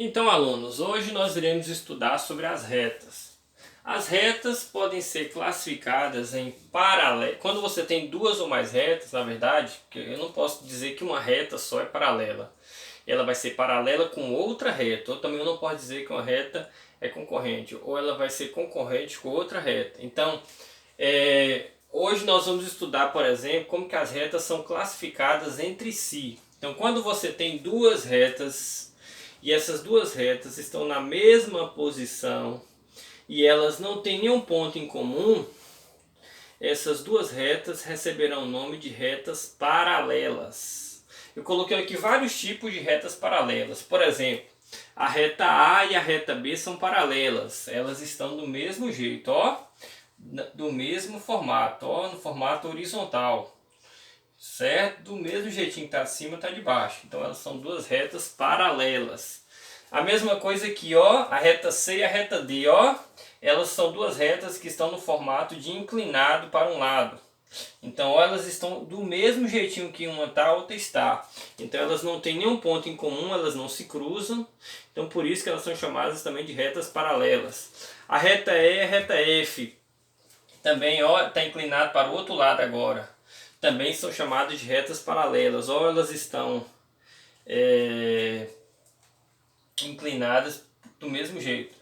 Então, alunos, hoje nós iremos estudar sobre as retas. As retas podem ser classificadas em paralelo. Quando você tem duas ou mais retas, na verdade, porque eu não posso dizer que uma reta só é paralela. Ela vai ser paralela com outra reta. Ou também eu não posso dizer que uma reta é concorrente. Ou ela vai ser concorrente com outra reta. Então, hoje nós vamos estudar, por exemplo, como que as retas são classificadas entre si. Então, quando você tem duas retas e essas duas retas estão na mesma posição e elas não têm nenhum ponto em comum, essas duas retas receberão o nome de retas paralelas. Eu coloquei aqui vários tipos de retas paralelas. Por exemplo, a reta A e a reta B são paralelas. Elas estão do mesmo jeito, ó, do mesmo formato, ó, no formato horizontal. Certo? Do mesmo jeitinho que está acima, está de baixo. Então elas são duas retas paralelas. A mesma coisa aqui, ó, a reta C e a reta D, ó, elas são duas retas que estão no formato de inclinado para um lado. Então ó, elas estão do mesmo jeitinho que uma está, a outra está. Então elas não têm nenhum ponto em comum, elas não se cruzam. Então por isso que elas são chamadas também de retas paralelas. A reta E e a reta F também está inclinado para o outro lado agora. Também são chamadas de retas paralelas, ou elas estão inclinadas do mesmo jeito.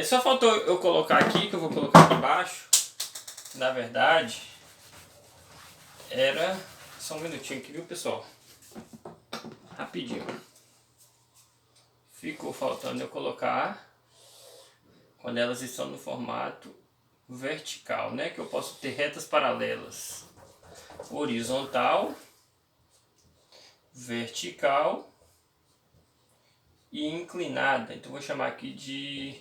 Só faltou eu colocar aqui, que eu vou colocar aqui embaixo, na verdade, era... Só um minutinho aqui, viu, pessoal? Rapidinho. Ficou faltando eu colocar quando elas estão no formato vertical, né? Que eu posso ter retas paralelas. Horizontal, vertical e inclinada. Então vou chamar aqui de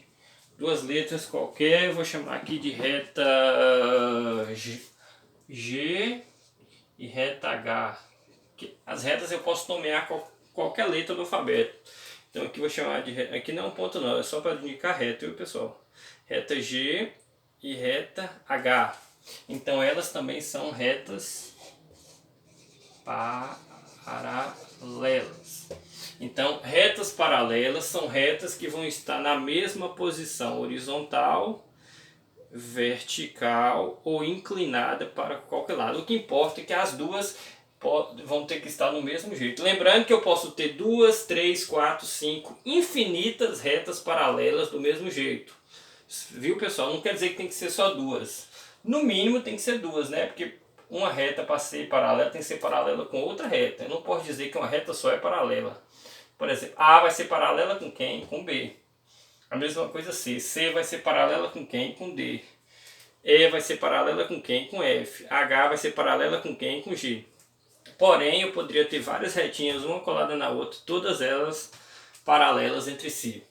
duas letras qualquer, vou chamar aqui de reta G e reta H. As retas eu posso nomear qualquer letra do alfabeto. Então aqui vou chamar de reta, aqui não é um ponto não, é só para indicar reta, viu, pessoal? Reta G e reta H. Então elas também são retas paralelas. Então, retas paralelas são retas que vão estar na mesma posição horizontal, vertical ou inclinada para qualquer lado. O que importa é que as duas vão ter que estar no mesmo jeito. Lembrando que eu posso ter 2, 3, 4, 5 infinitas retas paralelas do mesmo jeito. Viu, pessoal? Não quer dizer que tem que ser só duas. No mínimo tem que ser duas, né? Porque uma reta para ser paralela tem que ser paralela com outra reta. Eu não posso dizer que uma reta só é paralela. Por exemplo, A vai ser paralela com quem? Com B. A mesma coisa C. C vai ser paralela com quem? Com D. E vai ser paralela com quem? Com F. H vai ser paralela com quem? Com G. Porém, eu poderia ter várias retinhas, uma colada na outra, todas elas paralelas entre si.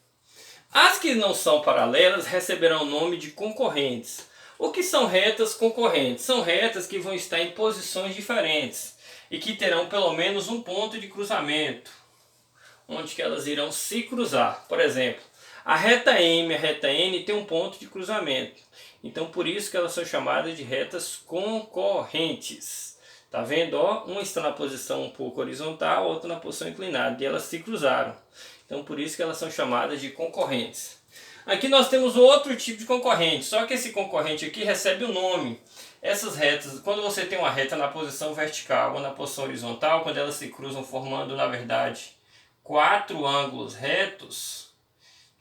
As que não são paralelas receberão o nome de concorrentes. O que são retas concorrentes? São retas que vão estar em posições diferentes e que terão pelo menos um ponto de cruzamento, onde que elas irão se cruzar. Por exemplo, a reta M e a reta N tem um ponto de cruzamento. Então por isso que elas são chamadas de retas concorrentes. Tá vendo? Ó, uma está na posição um pouco horizontal, a outra na posição inclinada, e elas se cruzaram. Então por isso que elas são chamadas de concorrentes. Aqui nós temos outro tipo de concorrente, só que esse concorrente aqui recebe o nome. Essas retas, quando você tem uma reta na posição vertical ou na posição horizontal, quando elas se cruzam formando, na verdade, quatro ângulos retos,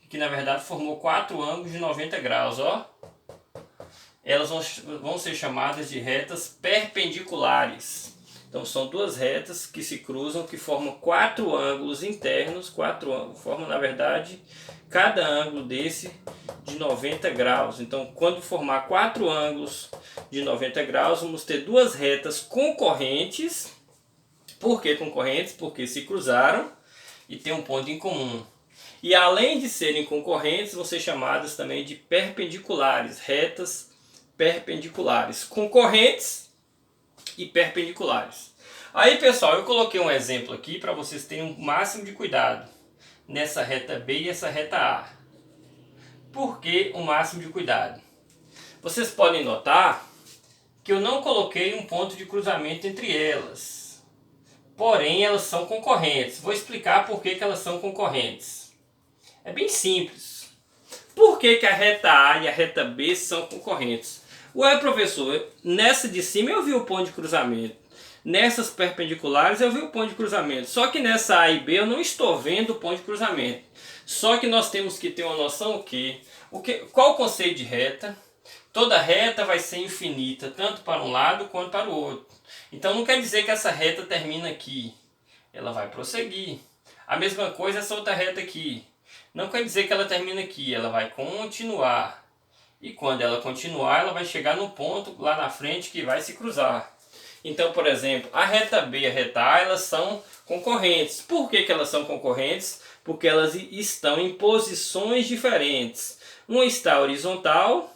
que na verdade formou quatro ângulos de 90 graus, ó. Elas vão ser chamadas de retas perpendiculares. Então são duas retas que se cruzam, que formam quatro ângulos internos, formam na verdade cada ângulo desse de 90 graus. Então quando formar quatro ângulos de 90 graus, vamos ter duas retas concorrentes. Por que concorrentes? Porque se cruzaram e tem um ponto em comum. E além de serem concorrentes, vão ser chamadas também de perpendiculares, retas perpendiculares, concorrentes e perpendiculares. Aí, pessoal, eu coloquei um exemplo aqui para vocês terem o máximo de cuidado nessa reta B e essa reta A. Por que o máximo de cuidado? Vocês podem notar que eu não coloquei um ponto de cruzamento entre elas. Porém, elas são concorrentes. Vou explicar por que elas são concorrentes. É bem simples. Por que que a reta A e a reta B são concorrentes? Ué, professor, nessa de cima eu vi o ponto de cruzamento. Nessas perpendiculares eu vi o ponto de cruzamento. Só que nessa A e B eu não estou vendo o ponto de cruzamento. Só que nós temos que ter uma noção qual o conceito de reta? Toda reta vai ser infinita, tanto para um lado quanto para o outro. Então não quer dizer que essa reta termina aqui. Ela vai prosseguir. A mesma coisa essa outra reta aqui. Não quer dizer que ela termina aqui, ela vai continuar. E quando ela continuar, ela vai chegar no ponto lá na frente que vai se cruzar. Então, por exemplo, a reta B e a reta A, elas são concorrentes. Por que que elas são concorrentes? Porque elas estão em posições diferentes. Uma está horizontal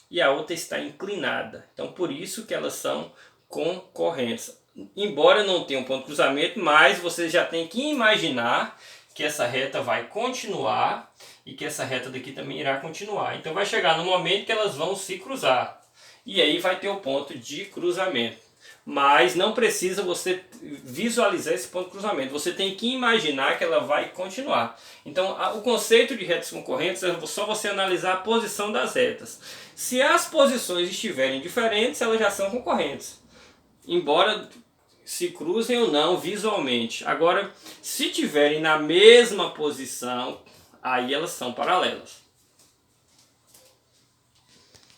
e a outra está inclinada. Então, por isso que elas são concorrentes. Embora não tenha um ponto de cruzamento, mas você já tem que imaginar que essa reta vai continuar e que essa reta daqui também irá continuar. Então vai chegar no momento que elas vão se cruzar. E aí vai ter o ponto de cruzamento. Mas não precisa você visualizar esse ponto de cruzamento. Você tem que imaginar que ela vai continuar. Então o conceito de retas concorrentes é só você analisar a posição das retas. Se as posições estiverem diferentes, elas já são concorrentes. Embora se cruzem ou não visualmente. Agora, se tiverem na mesma posição, aí elas são paralelas.